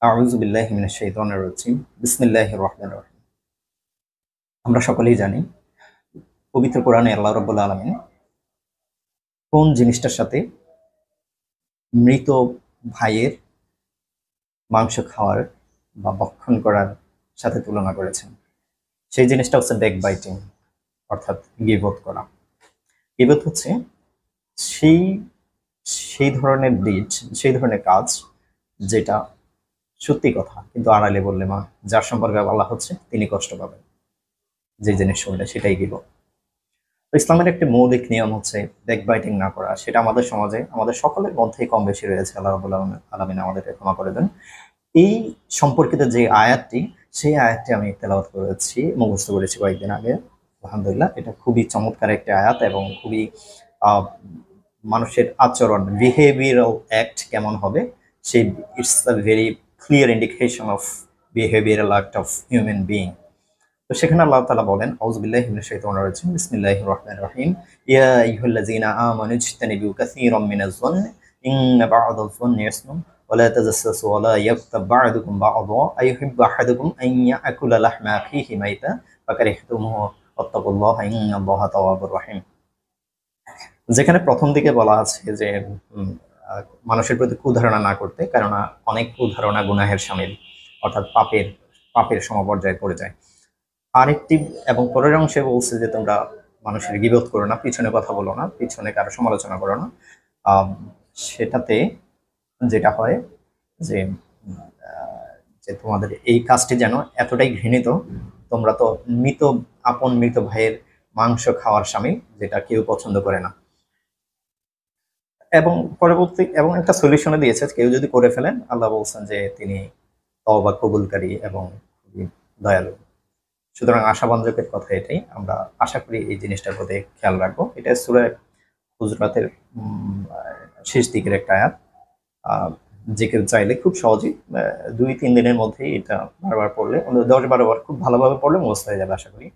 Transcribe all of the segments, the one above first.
আউযু বিল্লাহি মিনাশ শাইতানির রাজিম। বিসমিল্লাহির রহমানির রহিম। আমরা সকলেই জানি পবিত্র কোরআনে আল্লাহ রাব্বুল আলামিন কোন জিনিসটার সাথে মৃত ভাইয়ের মাংস খাওয়ার বা ভক্ষণ করার সাথে তুলনা করেছেন। সেই জিনিসটা হচ্ছে ব্যাকবাইটিং, অর্থাৎ গীবত করা। গীবত হচ্ছে সেই সেই ধরনের ডিড, সেই ধরনের কাজ যেটা সত্যি কথা কিন্তু আড়ালে বললে যার সম্পর্কে বলা হচ্ছে তিনি কষ্ট পাবেন। যে জিনিস শুনলে সেটাই গীবত। তো ইসলামের একটি মৌলিক নিয়ম হচ্ছে ব্যাকবাইটিং না করা। সেটা আমাদের সমাজে আমাদের সকলের মধ্যেই কম বেশি রয়েছে। আল্লাহ রাব্বুল আলামিন আমাদেরকে ক্ষমা করে দেন। এই সম্পর্কিত যে আয়াতটি, সেই আয়াতটি আমি তেলাওয়াত করেছি, মুখস্থ করেছি কয়েকদিন আগে। আলহামদুলিল্লাহ, এটা খুবই চমৎকার একটি আয়াত এবং খুবই আহ, মানুষের আচরণ, বিহেভিয়ারাল অ্যাক্ট কেমন হবে সেই it's a very clear indication of behavioural act of human being. তো সেখানে আল্লাহ তাআলা বলেন, আউযু বিল্লাহি মিনাশ শাইতানির রাজিম, বিসমিল্লাহির রহমানির রহিম। ইয়া আইয়ুহাল্লাযীনা আমানু ইজতানিবু কাসীরাম মিনাজ যন্নি ইন্না বা'দাজ যন্নি ইসmun ওয়া লা তাজাসসাসু ওয়া লা ইয়াগতাব বা'দুকুম বা'দা আইয়ুহিব্বু আহাদুকুম আন ইয়াকুলা লাহমা আখিহি মাইতা ফাকারিহতুমুহু ওয়াত্তাকুল্লাহা ইন্নাল্লাহা তাওয়াবুর রহিম। যেখানে প্রথম দিকে বলা আছে যে উম, মানুষের প্রতি কুধারণা না করতে, কেননা অনেক কুধারণা গুনাহের শামিল, অর্থাৎ পাপের পাপের সমপর্যায়ে পড়ে যায়। আরেকটি এবং পরের অংশে বলছে যে তোমরা মানুষের গীবত করো না, পিছনে কথা বলো না, পিছনে কারো সমালোচনা করো না। আম, সেটাতে যেটা হয় যে যে তোমাদের এই কাজটি যেন এতটাই ঘৃণিত, তোমরা তো মৃত ভাইয়ের মাংস খাওয়ার স্বামী, যেটা কেউ পছন্দ করে না। এবং পরবর্তী এবং একটা সলিউশনে দিয়েছে, কেউ যদি করে ফেলেন আল্লাহ বলছেন যে তিনি তওবা কবুলকারী এবং খুবই দয়ালু। সুতরাং আশাবাঞ্জকের কথা এটাই। আমরা আশা করি এই জিনিসটার প্রতি খেয়াল রাখবো। এটা সূরা হুজরাতের শেষ দিকের একটা আয়াত। যে কেউ চাইলে খুব সহজেই ২-৩ দিনের মধ্যেই এটা বারবার পড়লে, ১০-১২ বার খুব ভালোভাবে পড়লে মুখস্থ হয়ে যাবে আশা করি।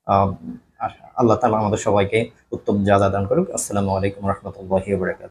আহ, আল্লাহ তাআলা আমাদের সবাইকে উত্তম যা দান করুক। আসসালামু আলাইকুম রহমতুল্লাহি ওয়া বারাকাতুহু।